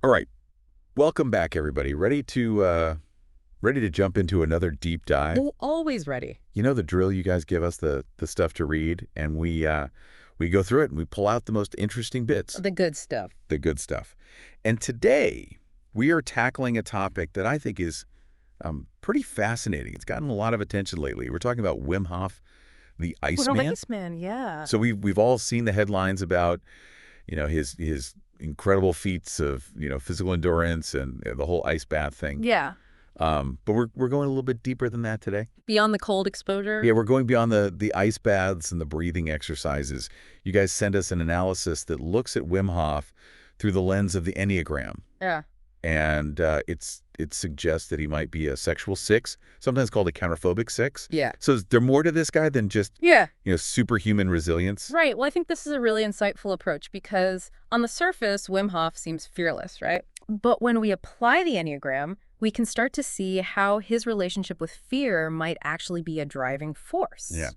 All right. Welcome back, everybody. Ready to jump into another deep dive? Well, always ready. You know the drill. You guys give us the stuff to read, and we go through it and we pull out the most interesting bits, The good stuff. the good stuff. And today we are tackling a topic that I think is pretty fascinating. It's gotten a lot of attention lately. We're talking about Wim Hof, the Well, Iceman. Iceman, yeah. So we've all seen the headlines about his incredible feats of physical endurance and the whole ice bath thing. Yeah. But we're going a little bit deeper than that today. Beyond the cold exposure. Yeah, we're going beyond the ice baths and the breathing exercises. You guys send us an analysis that looks at Wim Hof through the lens of the Enneagram. Yeah. And it suggests that he might be a sexual 6, sometimes called a counterphobic 6. Yeah. So is there more to this guy than just Yeah. superhuman resilience? Right. Well, I think this is a really insightful approach because on the surface, Wim Hof seems fearless, right? But when we apply the Enneagram, we can start to see how his relationship with fear might actually be a driving force. Yeah.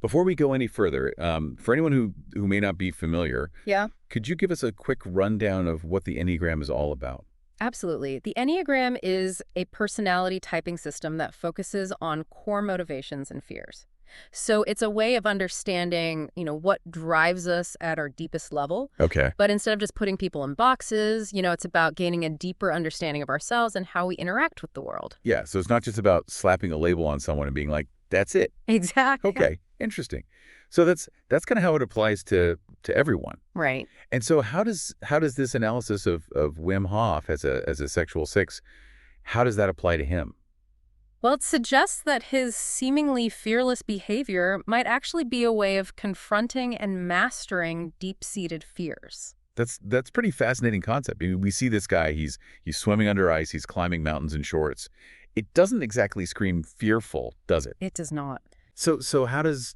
Before we go any further, for anyone who may not be familiar, Yeah. could you give us a quick rundown of what the Enneagram is all about? Absolutely. The Enneagram is a personality typing system that focuses on core motivations and fears. So it's a way of understanding, what drives us at our deepest level. Okay. But instead of just putting people in boxes, it's about gaining a deeper understanding of ourselves and how we interact with the world. Yeah, so it's not just about slapping a label on someone and being like, that's it. Exactly. Okay, interesting. So that's kind of how it applies to everyone. Right. And so how does this analysis of Wim Hof as a sexual 6, how does that apply to him? Well, it suggests that his seemingly fearless behavior might actually be a way of confronting and mastering deep-seated fears. That's pretty fascinating concept. I mean, we see this guy, he's swimming under ice, he's climbing mountains in shorts. It doesn't exactly scream fearful, does it? It does not. So how does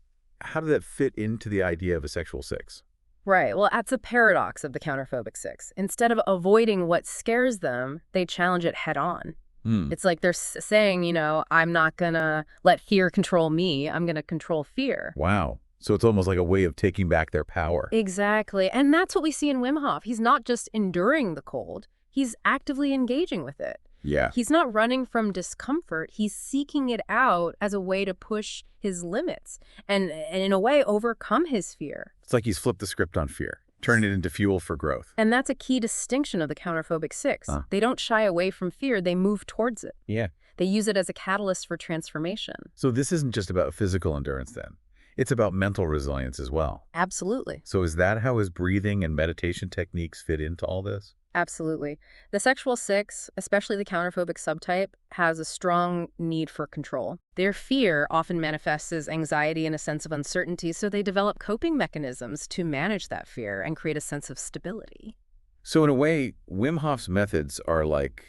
that fit into the idea of a sexual 6? Right. Well, that's a paradox of the counterphobic 6. Instead of avoiding what scares them, they challenge it head on. It's like they're saying, I'm not going to let fear control me. I'm going to control fear. Wow. So it's almost like a way of taking back their power. Exactly. And that's what we see in Wim Hof. He's not just enduring the cold. He's actively engaging with it. Yeah. He's not running from discomfort. He's seeking it out as a way to push his limits and in a way, overcome his fear. It's like he's flipped the script on fear, turning it into fuel for growth. And that's a key distinction of the counterphobic 6. They don't shy away from fear. They move towards it. Yeah. They use it as a catalyst for transformation. So this isn't just about physical endurance then. It's about mental resilience as well. Absolutely. So is that how his breathing and meditation techniques fit into all this? Absolutely. The sexual 6, especially the counterphobic subtype, has a strong need for control. Their fear often manifests as anxiety and a sense of uncertainty, so they develop coping mechanisms to manage that fear and create a sense of stability. So in a way, Wim Hof's methods are like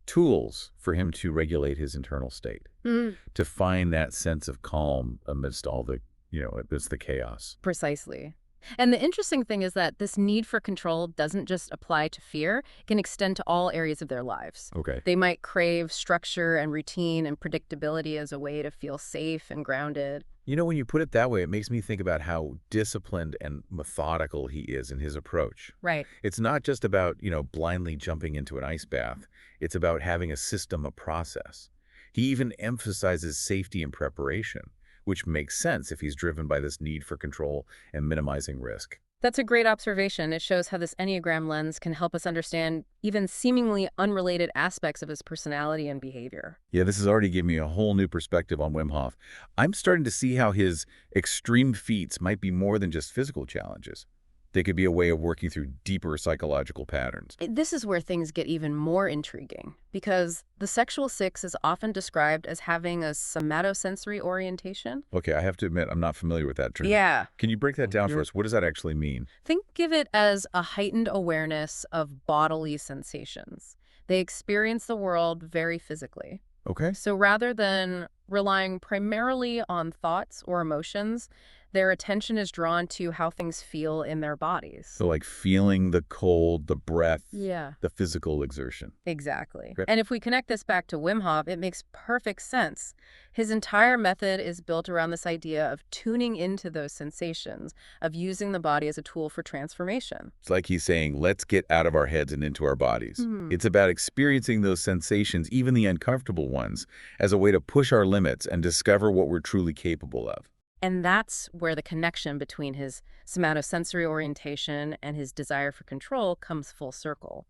tools for him to regulate his internal state, to find that sense of calm amidst all the, amidst the chaos. Precisely. And the interesting thing is that this need for control doesn't just apply to fear, it can extend to all areas of their lives. Okay. They might crave structure and routine and predictability as a way to feel safe and grounded. When you put it that way, it makes me think about how disciplined and methodical he is in his approach. Right. It's not just about, blindly jumping into an ice bath. It's about having a system, a process. He even emphasizes safety and preparation, which makes sense if he's driven by this need for control and minimizing risk. That's a great observation. It shows how this Enneagram lens can help us understand even seemingly unrelated aspects of his personality and behavior. Yeah, this has already given me a whole new perspective on Wim Hof. I'm starting to see how his extreme feats might be more than just physical challenges. They could be a way of working through deeper psychological patterns. This is where things get even more intriguing, because the sexual 6 is often described as having a somatosensory orientation. Okay, I have to admit, I'm not familiar with that term. Yeah. Can you break that down for us? What does that actually mean? Think of it as a heightened awareness of bodily sensations. They experience the world very physically. Okay. So rather than relying primarily on thoughts or emotions, Their attention is drawn to how things feel in their bodies. So like feeling the cold, the breath, Yeah. the physical exertion. Exactly. Great. And if we connect this back to Wim Hof, it makes perfect sense. His entire method is built around this idea of tuning into those sensations, of using the body as a tool for transformation. It's like he's saying, let's get out of our heads and into our bodies. Hmm. It's about experiencing those sensations, even the uncomfortable ones, as a way to push our limits and discover what we're truly capable of. And that's where the connection between his somatosensory orientation and his desire for control comes full circle.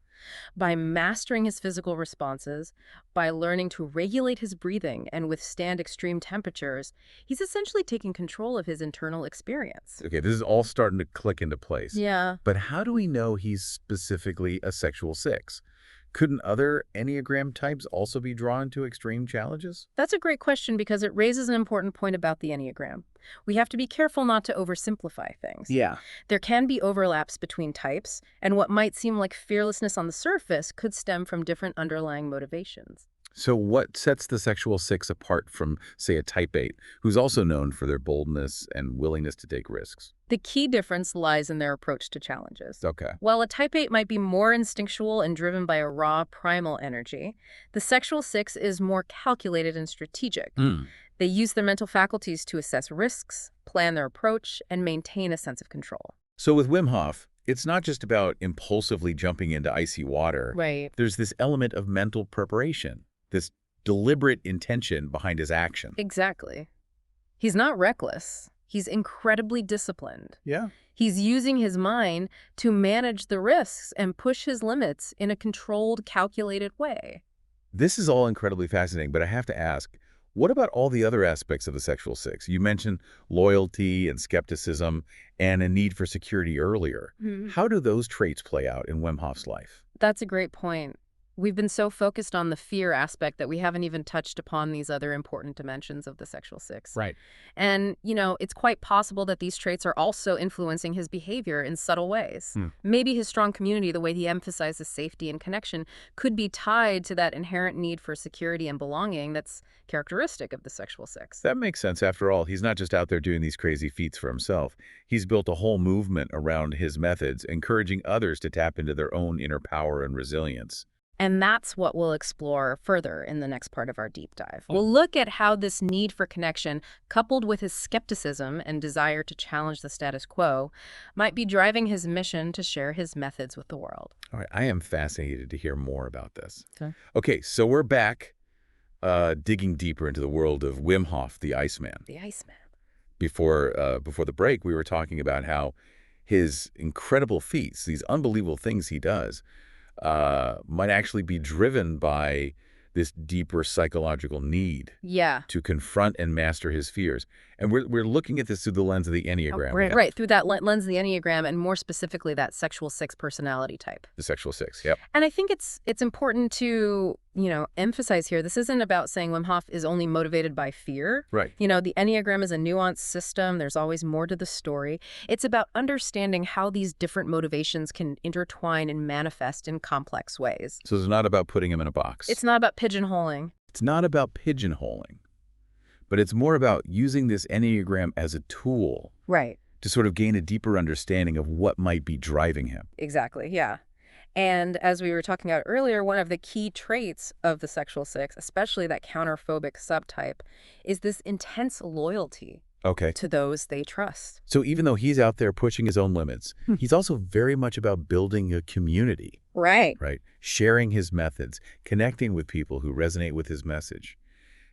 By mastering his physical responses, by learning to regulate his breathing and withstand extreme temperatures, he's essentially taking control of his internal experience. Okay, this is all starting to click into place. Yeah. But how do we know he's specifically a sexual six? Couldn't other Enneagram types also be drawn to extreme challenges? That's a great question because it raises an important point about the Enneagram. We have to be careful not to oversimplify things. Yeah. There can be overlaps between types, and what might seem like fearlessness on the surface could stem from different underlying motivations. So what sets the sexual six apart from, say, a type 8, who's also known for their boldness and willingness to take risks? The key difference lies in their approach to challenges. Okay. While a type 8 might be more instinctual and driven by a raw, primal energy, the sexual 6 is more calculated and strategic. Hmm. They use their mental faculties to assess risks, plan their approach, and maintain a sense of control. So with Wim Hof, it's not just about impulsively jumping into icy water. Right. There's this element of mental preparation, this deliberate intention behind his action. Exactly. He's not reckless. He's incredibly disciplined. Yeah. He's using his mind to manage the risks and push his limits in a controlled, calculated way. This is all incredibly fascinating, but I have to ask, what about all the other aspects of the sexual six? You mentioned loyalty and skepticism and a need for security earlier. Mhm. How do those traits play out in Wim Hof's life? That's a great point. We've been so focused on the fear aspect that we haven't even touched upon these other important dimensions of the sexual six. Right. And, it's quite possible that these traits are also influencing his behavior in subtle ways. Hmm. Maybe his strong community, the way he emphasizes safety and connection, could be tied to that inherent need for security and belonging that's characteristic of the sexual six. That makes sense. After all, he's not just out there doing these crazy feats for himself. He's built a whole movement around his methods, encouraging others to tap into their own inner power and resilience. And that's what we'll explore further in the next part of our deep dive. We'll look at how this need for connection, coupled with his skepticism and desire to challenge the status quo, might be driving his mission to share his methods with the world. All right, I am fascinated to hear more about this. Okay. Okay, so we're back digging deeper into the world of Wim Hof, the Iceman. The Iceman. Before the break, we were talking about how his incredible feats, these unbelievable things he does, might actually be driven by this deeper psychological need Yeah. to confront and master his fears. And we're looking at this through the lens of the Enneagram, Right, through that lens of the Enneagram, and more specifically that sexual six personality type. the sexual six. Yep. And I think it's important to, emphasize here, this isn't about saying Wim Hof is only motivated by fear. Right. The Enneagram is a nuanced system. There's always more to the story. It's about understanding how these different motivations can intertwine and manifest in complex ways. So it's not about putting him in a box. It's not about pigeonholing. It's not about pigeonholing, but it's more about using this Enneagram as a tool Right. to sort of gain a deeper understanding of what might be driving him. Exactly, yeah. And as we were talking about earlier, one of the key traits of the sexual six, especially that counterphobic subtype, is this intense loyalty Okay. to those they trust. So even though he's out there pushing his own limits, he's also very much about building a community, Right. right? Sharing his methods, connecting with people who resonate with his message.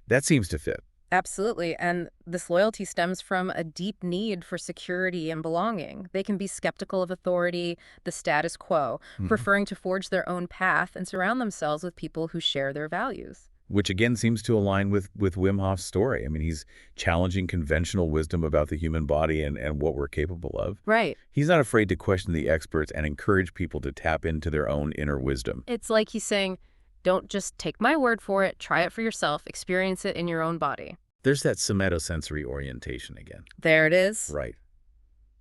That seems to fit. Absolutely. And this loyalty stems from a deep need for security and belonging. They can be skeptical of authority, the status quo, preferring to forge their own path and surround themselves with people who share their values. Which again seems to align with Wim Hof's story. I mean, he's challenging conventional wisdom about the human body and what we're capable of. Right. He's not afraid to question the experts and encourage people to tap into their own inner wisdom. It's like he's saying, don't just take my word for it, try it for yourself, experience it in your own body. There's that somatosensory orientation again. There it is. Right.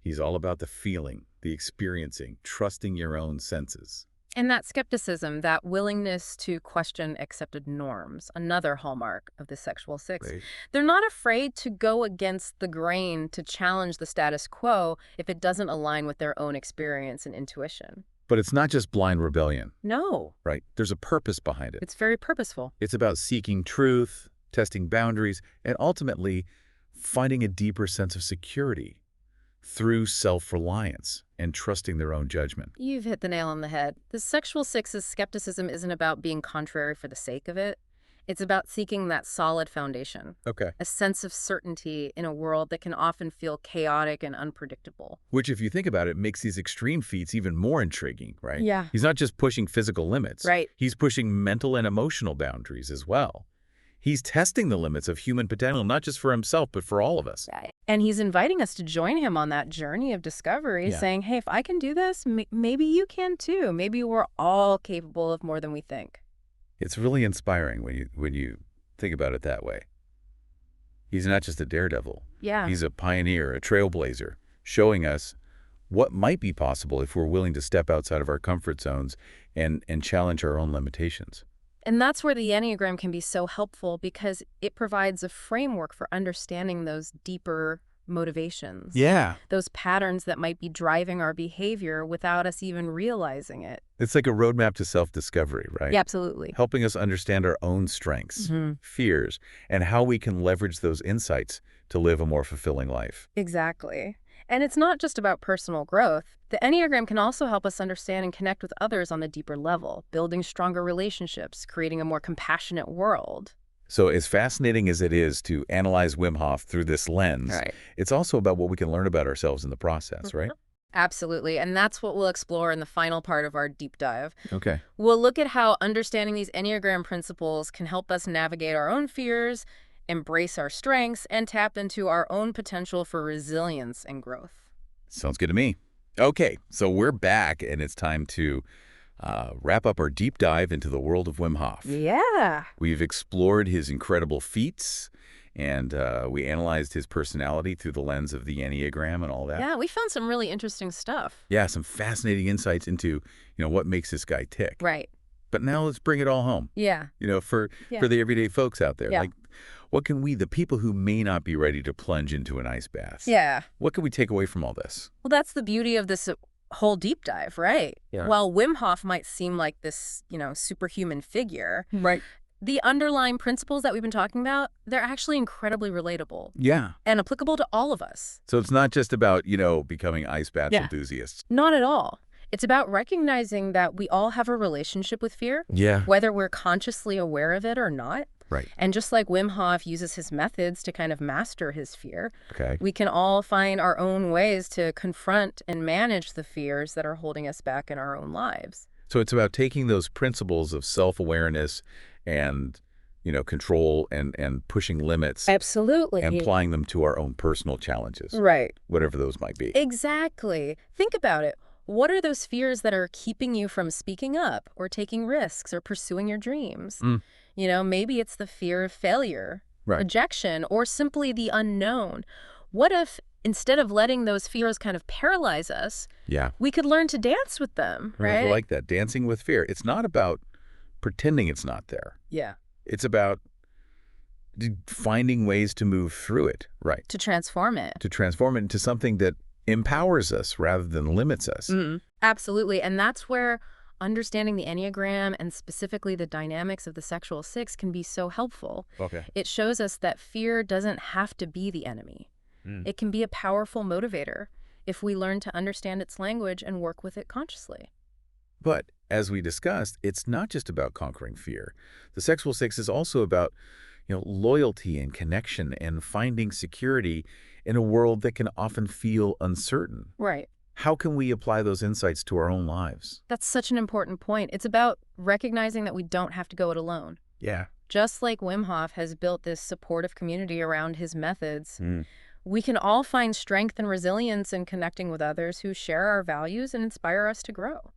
He's all about the feeling, the experiencing, trusting your own senses. And that skepticism, that willingness to question accepted norms, another hallmark of the sexual six. Right. They're not afraid to go against the grain to challenge the status quo if it doesn't align with their own experience and intuition. But it's not just blind rebellion, No, right? There's a purpose behind it. it's very purposeful. It's about seeking truth, testing boundaries, and ultimately finding a deeper sense of security through self-reliance and trusting their own judgment. You've hit the nail on the head. The sexual six's skepticism isn't about being contrary for the sake of it. It's about seeking that solid foundation, Okay. a sense of certainty in a world that can often feel chaotic and unpredictable. Which, if you think about it, makes these extreme feats even more intriguing, right? Yeah. He's not just pushing physical limits. Right. He's pushing mental and emotional boundaries as well. He's testing the limits of human potential, not just for himself, but for all of us. And he's inviting us to join him on that journey of discovery, Yeah. saying, hey, if I can do this, maybe you can too. Maybe we're all capable of more than we think. It's really inspiring when you think about it that way. He's not just a daredevil. Yeah. He's a pioneer, a trailblazer, showing us what might be possible if we're willing to step outside of our comfort zones and challenge our own limitations. And that's where the Enneagram can be so helpful because it provides a framework for understanding those deeper motivations. Yeah. Those patterns that might be driving our behavior without us even realizing it. It's like a roadmap to self-discovery, right? Yeah, absolutely. Helping us understand our own strengths, fears, and how we can leverage those insights to live a more fulfilling life. Exactly. And it's not just about personal growth. The Enneagram can also help us understand and connect with others on a deeper level, building stronger relationships, creating a more compassionate world. So as fascinating as it is to analyze Wim Hof through this lens, Right. it's also about what we can learn about ourselves in the process, right? Absolutely. And that's what we'll explore in the final part of our deep dive. Okay. We'll look at how understanding these Enneagram principles can help us navigate our own fears, embrace our strengths, and tap into our own potential for resilience and growth. Sounds good to me. Okay, so we're back, and it's time to wrap up our deep dive into the world of Wim Hof. Yeah. We've explored his incredible feats, and we analyzed his personality through the lens of the Enneagram and all that. Yeah, we found some really interesting stuff. Yeah, some fascinating insights into, what makes this guy tick. Right. But now let's bring it all home, Yeah. for Yeah. the everyday folks out there. Yeah. Like, what can we, the people who may not be ready to plunge into an ice bath, Yeah. what can we take away from all this? Well, that's the beauty of this whole deep dive, right? Yeah. While Wim Hof might seem like this, superhuman figure, Right. the underlying principles that we've been talking about, they're actually incredibly relatable Yeah. and applicable to all of us. So it's not just about, becoming ice bath Yeah. enthusiasts. Not at all. It's about recognizing that we all have a relationship with fear, Yeah. whether we're consciously aware of it or not. Right. And just like Wim Hof uses his methods to kind of master his fear, Okay. we can all find our own ways to confront and manage the fears that are holding us back in our own lives. So it's about taking those principles of self-awareness and, control and pushing limits Absolutely. and applying them to our own personal challenges, Right. whatever those might be. Exactly. Think about it. What are those fears that are keeping you from speaking up or taking risks or pursuing your dreams? Mm. Maybe it's the fear of failure, Right. rejection, or simply the unknown. What if instead of letting those fears kind of paralyze us, Yeah. we could learn to dance with them, right? I like that. Dancing with fear. It's not about pretending it's not there. Yeah. It's about finding ways to move through it, right? To transform it. To transform it into something that empowers us rather than limits us. Absolutely. And that's where understanding the Enneagram and specifically the dynamics of the sexual six can be so helpful. Okay. It shows us that fear doesn't have to be the enemy. It can be a powerful motivator if we learn to understand its language and work with it consciously. But as we discussed, it's not just about conquering fear. The sexual six is also about, loyalty and connection and finding security in a world that can often feel uncertain. Right. How can we apply those insights to our own lives? That's such an important point. It's about recognizing that we don't have to go it alone. Yeah. Just like Wim Hof has built this supportive community around his methods, we can all find strength and resilience in connecting with others who share our values and inspire us to grow.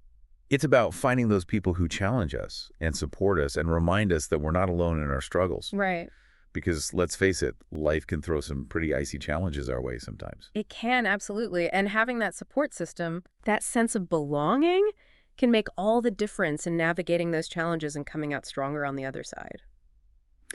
It's about finding those people who challenge us and support us and remind us that we're not alone in our struggles. Right. Because let's face it, life can throw some pretty icy challenges our way sometimes. It can, absolutely. And having that support system, that sense of belonging, can make all the difference in navigating those challenges and coming out stronger on the other side.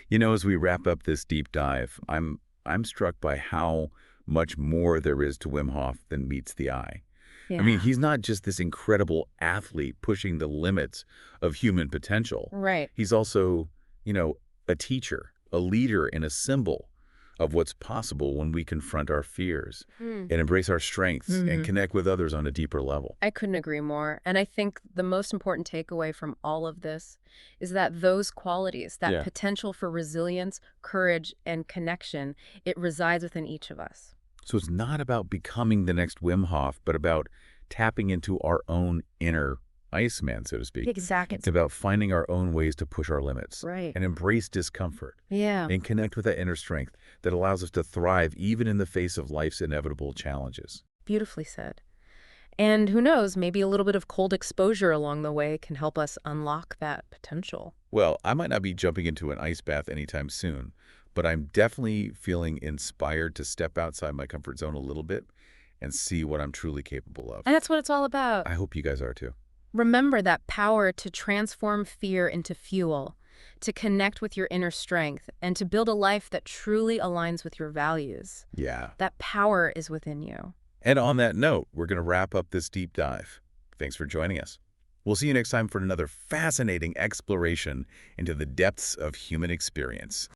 As we wrap up this deep dive, I'm struck by how much more there is to Wim Hof than meets the eye. I mean, Yeah. he's not just this incredible athlete pushing the limits of human potential. Right. He's also, you know, a teacher, a leader, and a symbol of what's possible when we confront our fears Hmm. and embrace our strengths and Mhm. connect with others on a deeper level. I couldn't agree more. And I think the most important takeaway from all of this is that those qualities, that Yeah. potential for resilience, courage, and connection, it resides within each of us. So it's not about becoming the next Wim Hof, but about tapping into our own inner Iceman, so to speak. Exactly. It's about finding our own ways to push our limits Right. and embrace discomfort Yeah. and connect with that inner strength that allows us to thrive even in the face of life's inevitable challenges. Beautifully said. And who knows, maybe a little bit of cold exposure along the way can help us unlock that potential. Well, I might not be jumping into an ice bath anytime soon, but I'm definitely feeling inspired to step outside my comfort zone a little bit and see what I'm truly capable of. And that's what it's all about. I hope you guys are too. Remember that power to transform fear into fuel, to connect with your inner strength, and to build a life that truly aligns with your values. Yeah. That power is within you. And on that note, we're going to wrap up this deep dive. Thanks for joining us. We'll see you next time for another fascinating exploration into the depths of human experience.